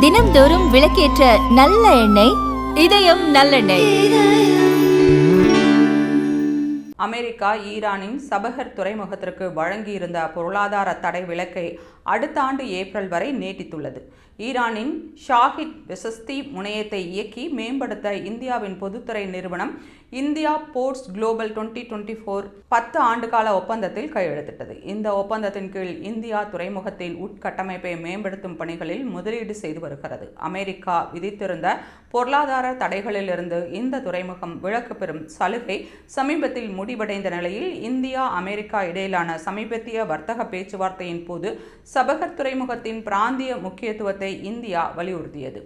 தினம்தோறும் விளக்கேற்ற நல்ல எண்ணெய் இதயம் நல்லெண்ணெய். அமெரிக்கா ஈரானின் சபஹர் துறைமுகத்திற்கு வழங்கியிருந்த பொருளாதார தடை விலக்கை அடுத்த ஆண்டு ஏப்ரல் வரை நீட்டித்துள்ளது. ஈரானின் ஷாஹித் பெசஸ்தி முனையத்தை இயக்கி மேம்படுத்த இந்தியாவின் பொதுத்துறை நிறுவனம் இந்தியா போர்ட்ஸ் குளோபல் 2024 10 ஆண்டுகால ஒப்பந்தத்தில் கையெழுத்திட்டது. இந்த ஒப்பந்தத்தின் கீழ் இந்தியா துறைமுகத்தின் உட்கட்டமைப்பை மேம்படுத்தும் பணிகளில் முதலீடு செய்து வருகிறது. அமெரிக்கா விதித்திருந்த பொருளாதார தடைகளிலிருந்து இந்த துறைமுகம் விலக்கு பெறும் சலுகை சமீபத்தில் முடிவடைந்த நிலையில் இந்தியா அமெரிக்கா இடையிலான சமீபத்திய வர்த்தக பேச்சுவார்த்தையின் போது சபஹர் துறைமுகத்தின் பிராந்திய முக்கியத்துவத்தை இந்தியா வலியுறுத்தியது.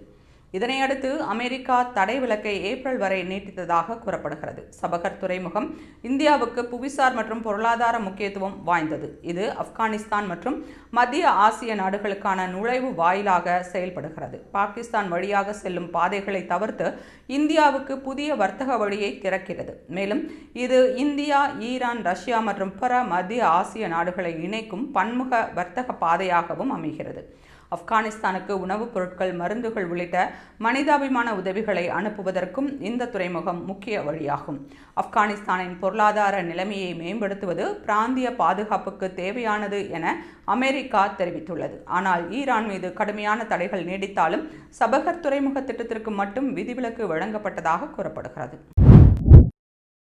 இதனையடுத்து அமெரிக்கா தடை விலக்கை ஏப்ரல் வரை நீட்டித்ததாக கூறப்படுகிறது. சபஹர் துறைமுகம் இந்தியாவுக்கு புவிசார் மற்றும் பொருளாதார முக்கியத்துவம் வாய்ந்தது. இது ஆப்கானிஸ்தான் மற்றும் மத்திய ஆசிய நாடுகளுக்கான நுழைவு வாயிலாக செயல்படுகிறது. பாகிஸ்தான் வழியாக செல்லும் பாதைகளை தவிர்த்து இந்தியாவுக்கு புதிய வர்த்தக வழியை திறக்கிறது. மேலும் இது இந்தியா, ஈரான், ரஷ்யா மற்றும் பிற மத்திய ஆசிய நாடுகளை இணைக்கும் பன்முக வர்த்தக பாதையாகவும் அமைகிறது. ஆப்கானிஸ்தானுக்கு உணவுப் பொருட்கள், மருந்துகள் உள்ளிட்ட மனிதாபிமான உதவிகளை அனுப்புவதற்கும் இந்த துறைமுகம் முக்கிய வழியாகும். ஆப்கானிஸ்தானின் பொருளாதார நிலைமையை மேம்படுத்துவது பிராந்திய பாதுகாப்புக்கு தேவையானது என அமெரிக்கா தெரிவித்துள்ளது. ஆனால் ஈரான் மீது கடுமையான தடைகள் நீடித்தாலும் சபஹர் துறைமுக திட்டத்திற்கு மட்டும் விதிவிலக்கு வழங்கப்பட்டதாக கூறப்படுகிறது.